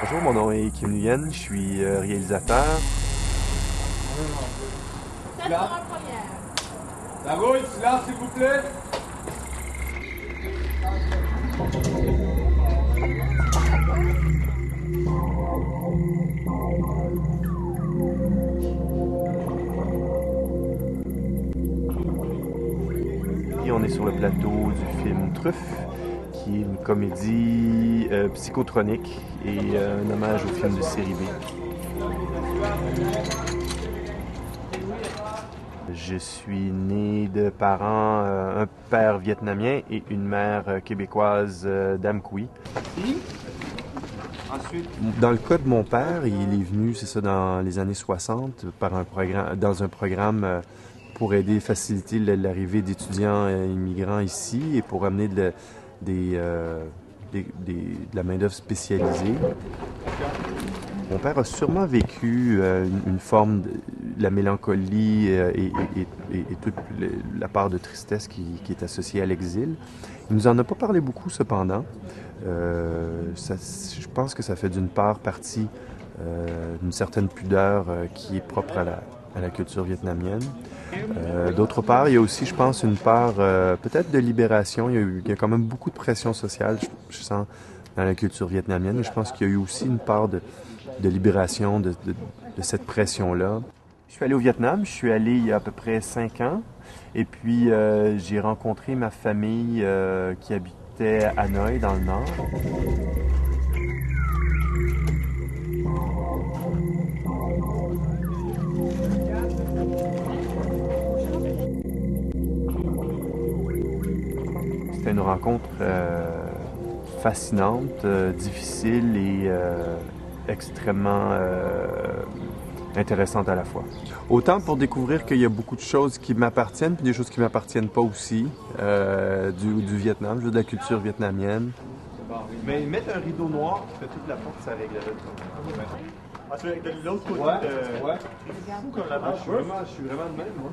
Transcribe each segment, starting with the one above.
Bonjour, mon nom est Kim Nguyen, je suis réalisateur. Silence. La rouille, silence s'il vous plaît. Et on est sur le plateau du film Truffe, qui est une comédie psychotronique et un hommage au film de série B. Je suis né de parents, un père vietnamien et une mère québécoise d'Amqui. Dans le cas de mon père, il est venu, c'est ça, dans les années 60, dans un programme pour aider, faciliter l'arrivée d'étudiants immigrants ici et pour amener de la main-d'œuvre spécialisée. Mon père a sûrement vécu une forme de la mélancolie et toute la part de tristesse qui est associée à l'exil. Il nous en a pas parlé beaucoup, cependant. Je pense que ça fait d'une part partie d'une certaine pudeur qui est propre à la culture vietnamienne. D'autre part, il y a aussi, je pense, une part peut-être de libération. Il y a quand même beaucoup de pression sociale, je sens, dans la culture vietnamienne. Et je pense qu'il y a eu aussi une part de libération de cette pression-là. Je suis allé au Vietnam, je suis allé il y a à peu près 5 ans. Et puis, j'ai rencontré ma famille qui habitait à Hanoï, dans le nord. C'était une rencontre fascinante, difficile et extrêmement intéressante à la fois. Autant pour découvrir qu'il y a beaucoup de choses qui m'appartiennent, puis des choses qui m'appartiennent pas aussi, du Vietnam, de la culture vietnamienne. Mais mettre un rideau noir qui fait toute la porte, ça règle la Ah, tu as l'autre côté ouais, de... ouais. C'est fou comme la marche. Je suis vraiment de même, moi.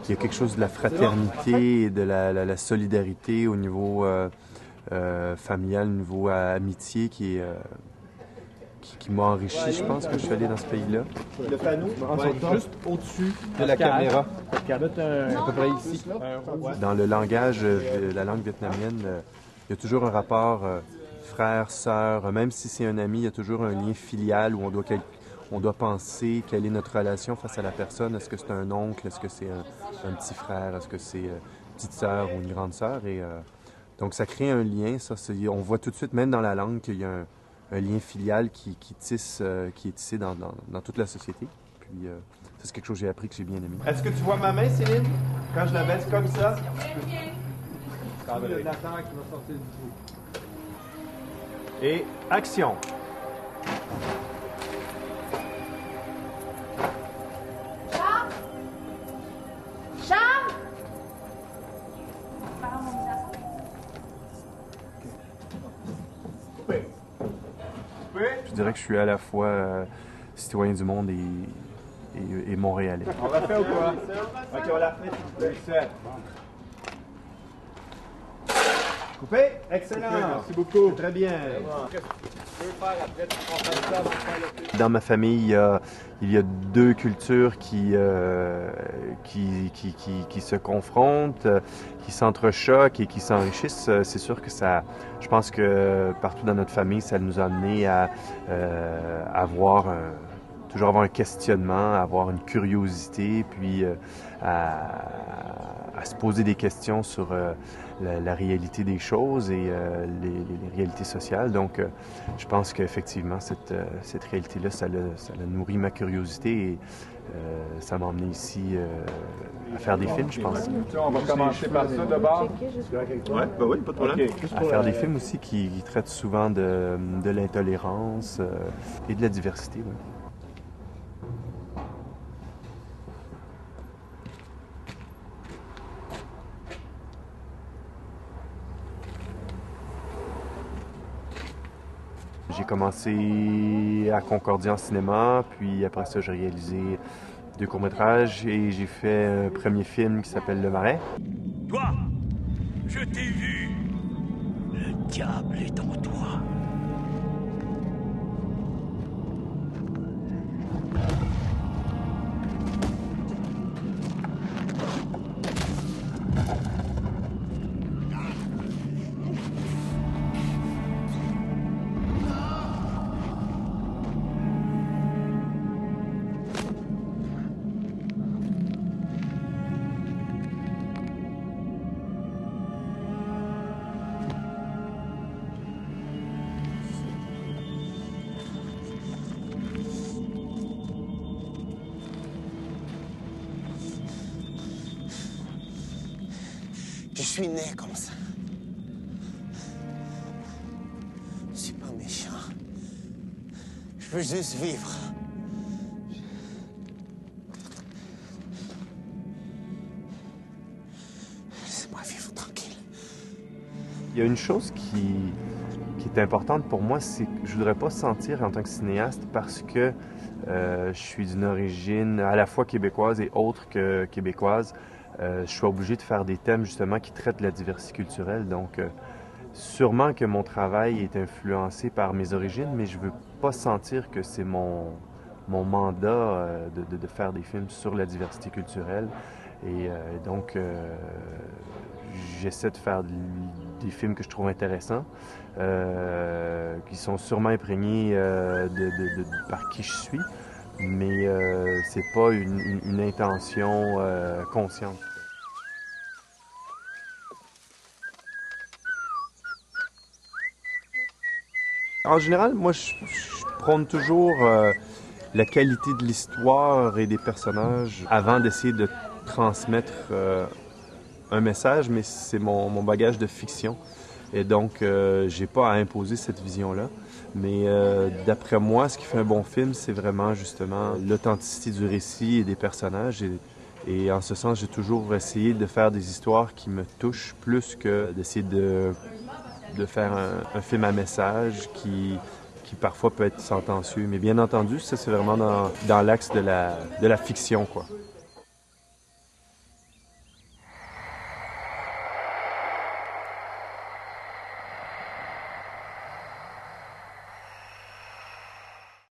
Il y a quelque chose de la fraternité et de la solidarité au niveau familial, au niveau amitié qui m'a enrichi, je pense, quand je suis allé dans ce pays-là. Le panneau, juste au-dessus de la caméra. Mettre à peu près ici. Dans le langage, la langue vietnamienne, il y a toujours un rapport frère, sœur, même si c'est un ami, il y a toujours un lien filial où on doit penser quelle est notre relation face à la personne. Est-ce que c'est un oncle? Est-ce que c'est un petit frère? Est-ce que c'est une petite sœur ou une grande sœur? Et donc, ça crée un lien. Ça, on voit tout de suite, même dans la langue, qu'il y a un lien filial qui est tissé dans toute la société. Puis, ça, c'est quelque chose que j'ai appris, que j'ai bien aimé. Est-ce que tu vois ma main, Céline? Quand je la baisse comme ça? Il y a de la terre qui va sortir du trou. Et action! Charles? Charles? Pardon, mon visage. Je dirais que je suis à la fois citoyen du monde et montréalais. On la fait ou quoi? Ok, on la fait. Coupé? Excellent. Merci beaucoup. Très bien. Dans ma famille, il y a deux cultures qui se confrontent, qui s'entrechoquent et qui s'enrichissent. C'est sûr que je pense que partout dans notre famille, ça nous a amené à toujours avoir un questionnement, à avoir une curiosité, puis à se poser des questions sur la réalité des choses et les réalités sociales. Donc, je pense qu'effectivement, cette réalité-là, ça a nourri ma curiosité et ça m'a emmené ici à faire des films, je pense. On va commencer par ça d'abord. Oui, ben oui, pas de problème. À faire des films aussi qui traitent souvent de l'intolérance et de la diversité. Ouais. J'ai commencé à Concordia en cinéma, puis après ça, j'ai réalisé 2 courts-métrages et j'ai fait un premier film qui s'appelle Le Marais. Toi, je t'ai vu. Le diable est en toi. suis né comme ça. Je suis pas méchant. Je veux juste vivre. Laissez-moi vivre tranquille. Il y a une chose qui est importante pour moi, c'est que je voudrais pas sentir en tant que cinéaste parce que je suis d'une origine à la fois québécoise et autre que québécoise. Je suis obligé de faire des thèmes justement qui traitent de la diversité culturelle. Donc, sûrement que mon travail est influencé par mes origines, mais je veux pas sentir que c'est mon mandat de faire des films sur la diversité culturelle. Et donc, j'essaie de faire des films que je trouve intéressants, qui sont sûrement imprégnés par qui je suis, mais c'est pas une intention consciente. En général, moi, je prône toujours la qualité de l'histoire et des personnages avant d'essayer de transmettre un message, mais c'est mon bagage de fiction. Et donc, j'ai pas à imposer cette vision-là. Mais d'après moi, ce qui fait un bon film, c'est vraiment justement l'authenticité du récit et des personnages. Et en ce sens, j'ai toujours essayé de faire des histoires qui me touchent plus que d'essayer de faire un film à message qui parfois peut être sentencieux. Mais bien entendu, ça, c'est vraiment dans l'axe de la fiction, quoi.